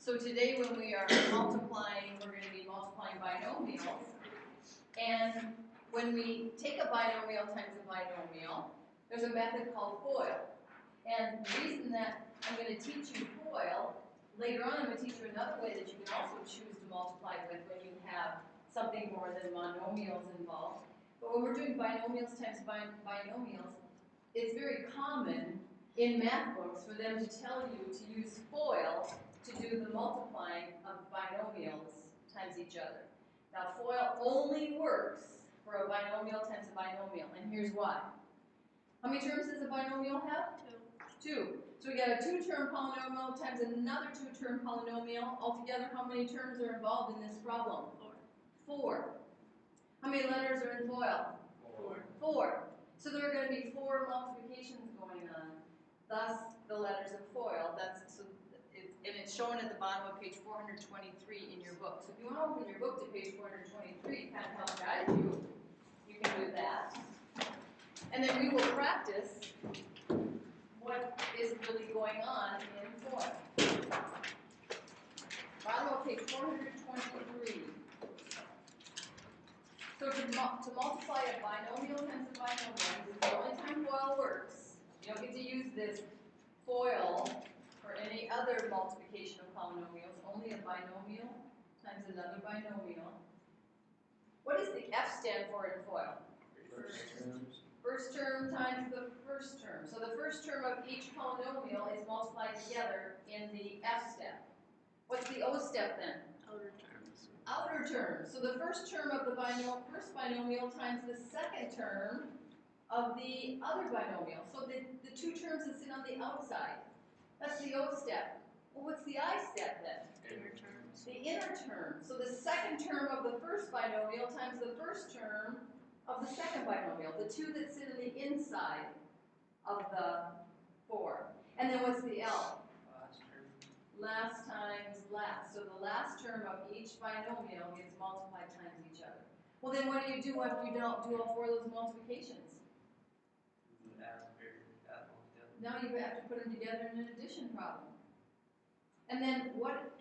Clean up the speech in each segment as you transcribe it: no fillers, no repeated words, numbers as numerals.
So today when we are multiplying, we're going to be multiplying binomials. And when we take a binomial times a binomial, there's a method called FOIL. And the reason that I'm going to teach you FOIL, later on I'm going to teach you another way that you can also choose to multiply with when you have something more than monomials involved. But when we're doing binomials times binomials, it's very common in math books for them to tell you to use FOIL to do the multiplying of binomials times each other. Now FOIL only works for a binomial times a binomial, and here's why. How many terms does a binomial have? Two. So we got a two-term polynomial times another two-term polynomial. Altogether, how many terms are involved in this problem? Four. How many letters are in FOIL? Four. So there are going to be four multiplications going on. Thus, the letters of FOIL. And it's shown at the bottom of page 423 in your book. So if you want to open your book to page 423, kind of help guide you, you can do that. And then we will practice what is really going on in FOIL. Bottom of page 423. So to multiply a binomial times a binomial, this is the only time FOIL works. You don't get to use this FOIL for any other multiplication of polynomials, only a binomial times another binomial. What does the F stand for in FOIL? First term times the first term. So the first term of each polynomial is multiplied together in the F step. What's the O step then? Outer terms. Outer terms. So the first term of the first binomial times the second term of the other binomial. So the two terms that sit on the outside. That's the O step. Well, what's the I step then? Inner terms. The inner term. So the second term of the first binomial times the first term of the second binomial. The two that sit on the inside of the four. And then what's the L? Last term. Last times last. So the last term of each binomial gets multiplied times each other. Well, then what do you do after you don't do all four of those multiplications? Now you have to put them together in an addition problem. And then what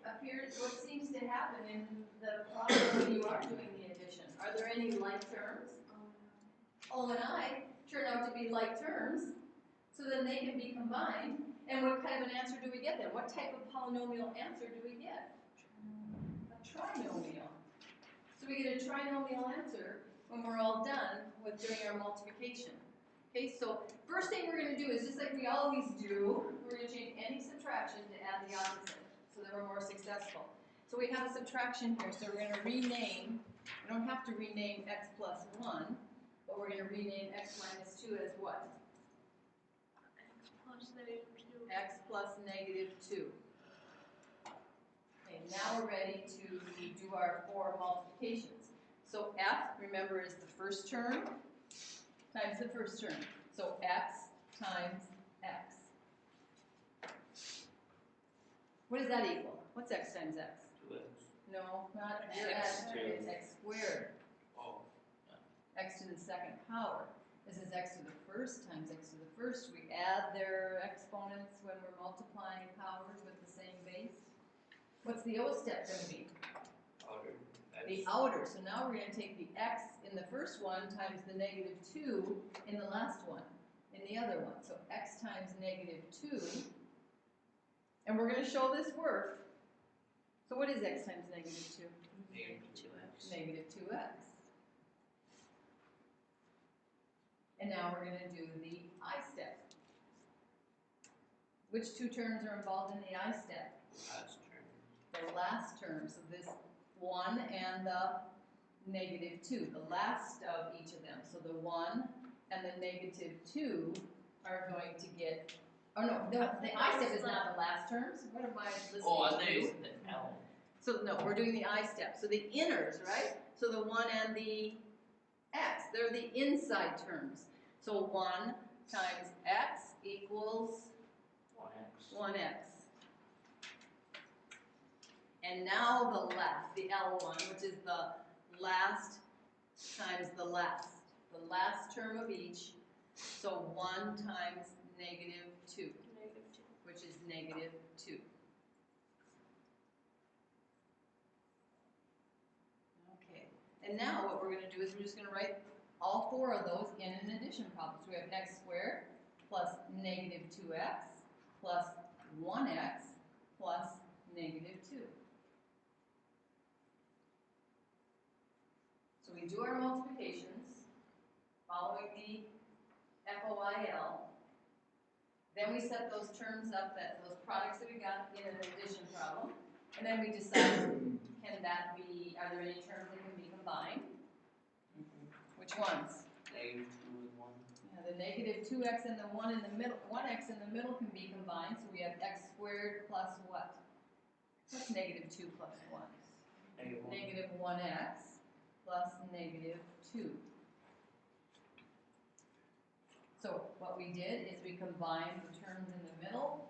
seems to happen in the problem when you are doing the addition? Are there any like terms? O and I turn out to be like terms, so then they can be combined. And what kind of an answer do we get then? What type of polynomial answer do we get? A trinomial. So we get a trinomial answer when we're all done with doing our multiplication. Okay, so first thing we're going to do is just like we always do, we're going to change any subtraction to add the opposite so that we're more successful. So we have a subtraction here, so we're going to rename, we don't have to rename x plus 1, but we're going to rename x minus 2 as what? X plus negative 2. X plus negative 2. Okay, now we're ready to do our four multiplications. So f, remember, is the first term times the first term. So x times x. What does that equal? What's x times x? 2x. No, not X x. squared. It's x squared. Oh. X to the second power. This is x to the first times x to the first. We add their exponents when we're multiplying powers with the same base. What's the O step going to be? Outer. The outer. So now we're going to take the x in the first one times the negative 2 in the last one, in the other one. So x times negative 2. And we're going to show this work. So what is x times negative 2? Negative 2x. Negative 2x. And now we're going to do the I step. Which two terms are involved in the I step? Last term. The last term. So this 1 and the negative 2, the last of each of them. So the 1 and the negative 2 are going to get, oh no, the I step is not the last terms. What am I listening Oh, I to? thought you said the L. So no, we're doing the I step. So the inners, right? So the 1 and the x, they're the inside terms. So 1 times x equals 1x. 1x. And now the last, the L1, which is the last times the last term of each. So 1 times negative 2, Negative 2. which is negative 2. And now what we're gonna do is we're just gonna write all four of those in an addition problem. So we have x squared plus negative 2x plus 1x plus negative 2. So we do our multiplications following the FOIL. Then we set those terms up, those products that we got in an addition problem. And then we decide, can that be, are there any terms that can be combined? Which ones? Negative 2 and 1. Yeah, the negative 2x and the 1 in the middle, 1x in the middle can be combined. So we have x squared plus what? What's negative 2 plus 1? Negative 1. Negative 1x plus negative 2. So what we did is we combined the terms in the middle.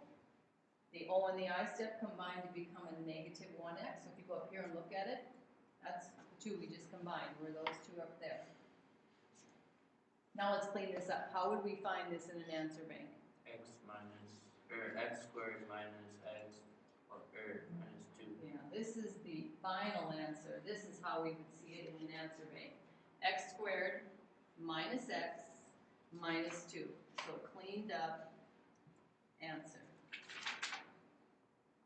The O and the I step combined to become a negative 1x. So if you go up here and look at it, that's the two we just combined, were those two up there. Now let's clean this up. How would we find this in an answer bank? X squared minus x, minus 2. Yeah, this is the final answer. This is how we would see it in an answer bank. X squared minus x minus 2. So cleaned up answer.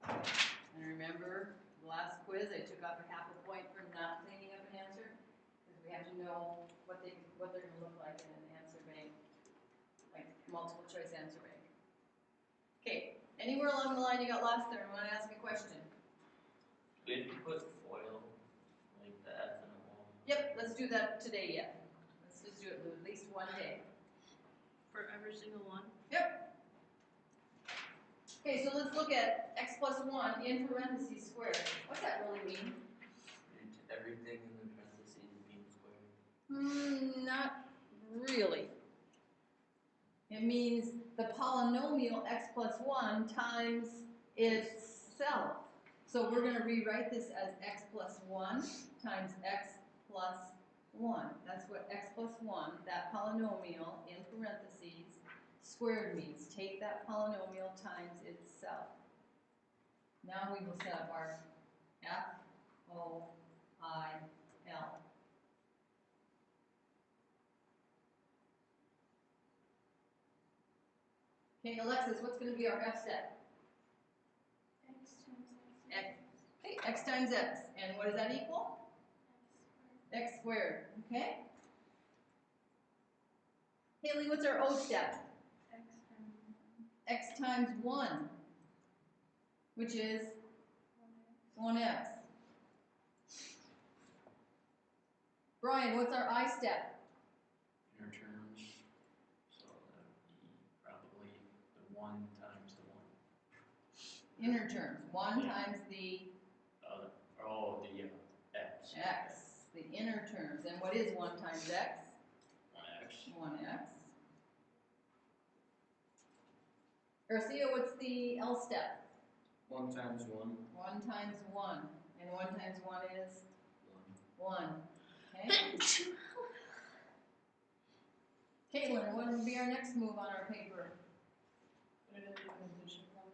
And remember, the last quiz, I took off a half a point for not cleaning up an answer, because we have to know what they're going to look like in an answer bank, like multiple choice answer bank. Okay, anywhere along the line you got lost there and want to ask a question? We have to put foil like that in a wall. Yep, let's do that today yet. Let's just do it at least one day. For every single one? Yep. Okay, so let's look at x plus 1 in parentheses squared. What's that really mean? Everything in the parentheses being squared. Not really. It means the polynomial x plus 1 times itself. So we're going to rewrite this as x plus 1 times x plus 1. That's what x plus 1, that polynomial in parentheses, squared means. Take that polynomial times itself. Now we will set up our FOIL. Okay, Alexis, what's going to be our F step? X times x. And what does that equal? X squared. Okay? Haley, what's our O step? X times 1, which is 1x. Brian, what's our I step? Inner terms. So that would be probably the 1 times the 1. Inner terms. 1 Yeah. times the X. x. The inner terms. And what is 1 times x? 1x. 1x. Garcia, what's the L step? 1 times 1. 1 times 1. And 1 times 1 is 1. 1. Okay? Caitlin, what would be our next move on our paper?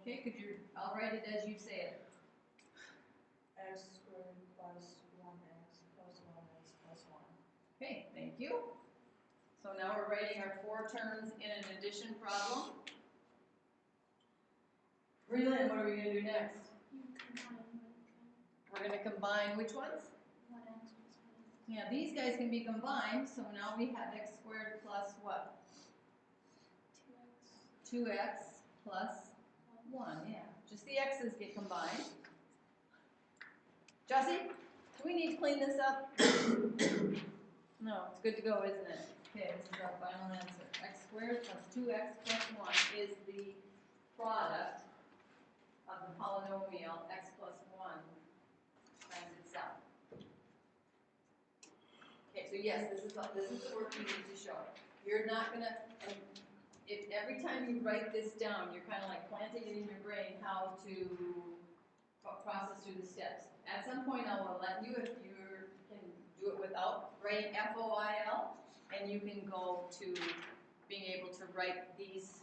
Okay, I'll write it as you say it. X squared plus 1x plus 1x plus 1. Okay, thank you. So now we're writing our 4 terms in an addition problem. Relyn, what are we going to do next? We're going to combine which ones? Yeah, these guys can be combined, so now we have x squared plus what? 2x plus 1, yeah. Just the x's get combined. Jossie, do we need to clean this up? No, it's good to go, isn't it? Okay, this is our final answer. X squared plus 2x plus 1 is the product of the polynomial x plus 1 times itself. Okay, so yes, this is the work you need to show. You're not gonna, if every time you write this down, you're kind of like planting it in your brain how to process through the steps. At some point, I will let you, if you can do it without writing FOIL, and you can go to being able to write these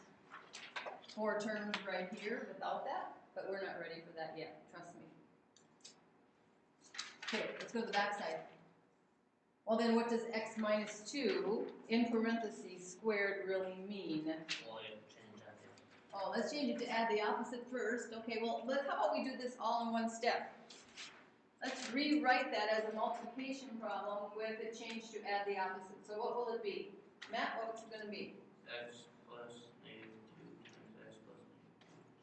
4 terms right here without that, but we're not ready for that yet, trust me. Okay, let's go to the back side. Well, then what does x minus 2 in parentheses squared really mean? Well, yeah, change that. Oh, let's change it to add the opposite first. Okay, well, how about we do this all in one step? Let's rewrite that as a multiplication problem with a change to add the opposite. So what will it be? Matt, what's it going to be? X plus negative 2 times x plus negative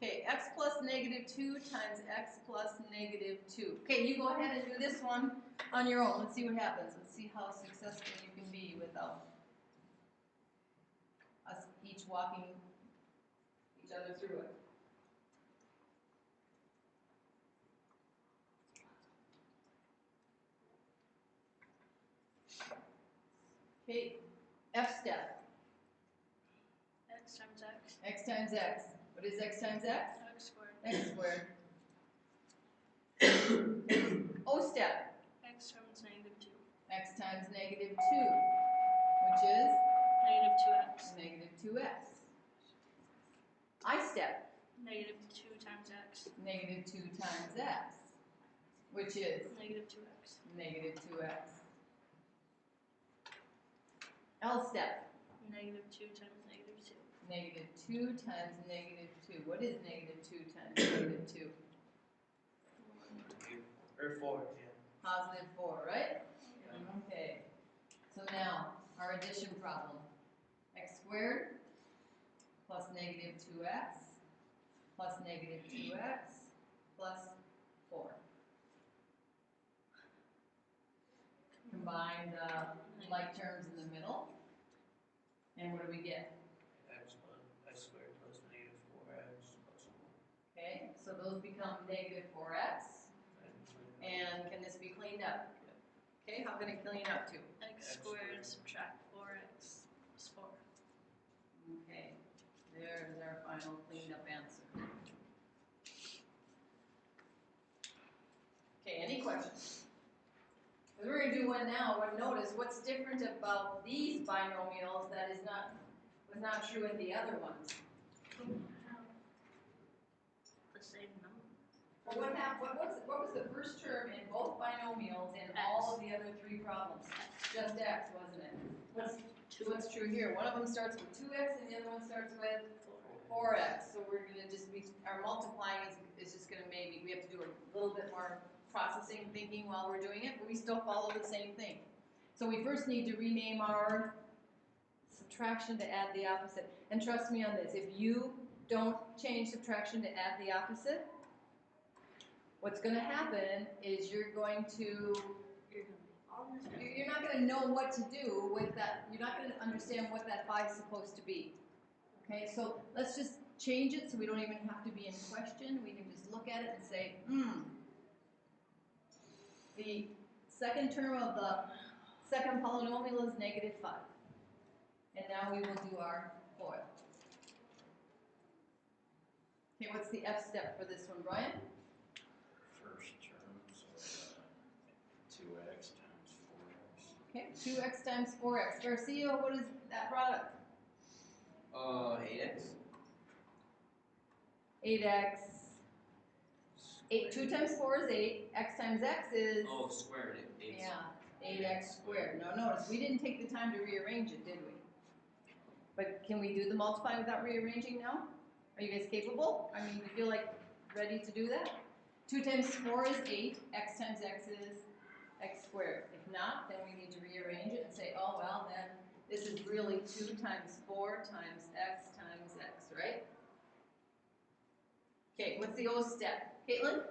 2. Okay, x plus negative 2 times x plus negative 2. Okay, you go ahead and do this one on your own. Let's see what happens. Let's see how successful you can be without us each walking each other through it. Okay, F step. X times x. X times x. What is x times x? X squared. X squared. O step. X times negative 2. X times negative 2, which is Negative 2x. negative 2x. I step. Negative 2 times x. Negative 2 times x, which is Negative 2x. negative 2x. L step. Negative 2 times negative 2. Negative 2 times negative 2. What is negative 2 times negative 2? Or 4, yeah. Positive 4, right? Okay. So now, our addition problem. X squared plus negative 2x plus negative 2x plus 4. Combine the like terms in the middle. And what do we get? X squared plus negative 4x plus 4. Okay, so those become negative 4x. And can this be cleaned up? Okay, how can it clean up to? X squared subtract 4x plus 4. Okay, there's our final cleaned up answer. Okay, any questions? Because we're going to do one now. But notice what's different about these binomials that was not true in the other ones. The same number. Well, what was the first term in both binomials in all of the other three problems? Just x, wasn't it? What's true here? One of them starts with 2x and the other one starts with 4x. So we're going to just be, our multiplying is just going to maybe, we have to do a little bit more processing, thinking while we're doing it, but we still follow the same thing. So we first need to rename our subtraction to add the opposite. And trust me on this, if you don't change subtraction to add the opposite, what's going to happen is you're not going to know what to do with that. You're not going to understand what that 5 is supposed to be. Okay, so let's just change it so we don't even have to be in question. We can just look at it and say, the second term of the second polynomial is negative 5. And now we will do our FOIL. Okay, what's the F step for this one, Brian? First term, so 2x times 4x. Okay, 2x times 4x. Garcia, what is that product? 8x. 8x. 2 times 4 is 8. X times x is... Oh, squared it. 8. Yeah, 8x squared. Now notice, we didn't take the time to rearrange it, did we? But can we do the multiply without rearranging now? Are you guys capable? I mean, you feel like ready to do that? 2 times 4 is 8. X times x is x squared. If not, then we need to rearrange it and say, oh, well, then this is really 2 times 4 times x, right? Okay, what's the O step? Caitlin?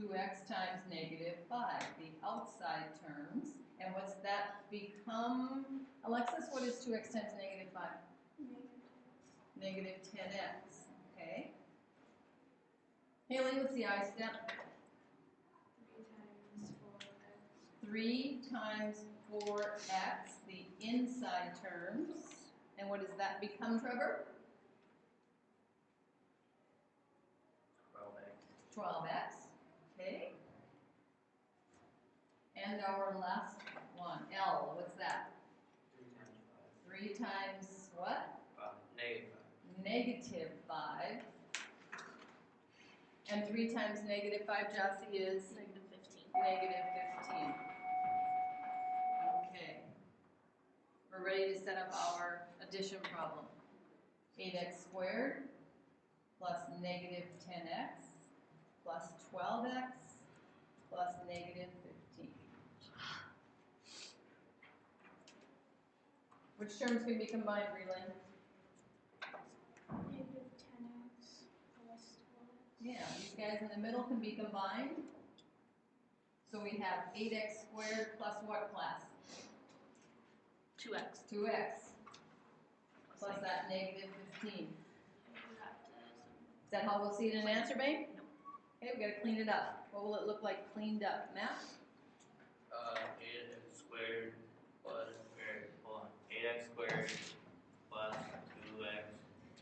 2x times negative 5, the outside terms. And what's that become? Alexis, what is 2x times negative 5? Negative 10x. Okay. Haley, what's the I step? 3 times 4x, the inside terms. And what does that become, Trevor? 12x. 12x. Okay. And our last one, L, what's that? 3 times 3 times what? 5. Negative 5. Negative 5. And 3 times negative 5, Jossie, is? Negative negative 15. Okay. We're ready to set up our addition problem. 8x squared plus negative 10x plus 12x plus negative 15. Which terms can be combined, Relin? Negative 10x plus 12x. Yeah, these guys in the middle can be combined. So we have 8x squared plus what class? 2x. 2x plus that negative 15. Is that how we'll see it in an answer, babe? No. Okay, we gotta clean it up. What will it look like cleaned up? Matt? 8x squared plus, hold on, 8x squared plus 2x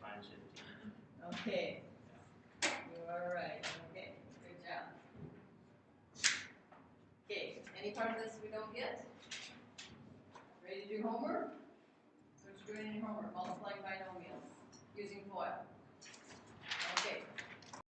minus 15. Okay. You are right. Okay, good job. Okay, any part of this we don't get? Ready to do homework? What you doing in your homework? Multiplying binomials using FOIL.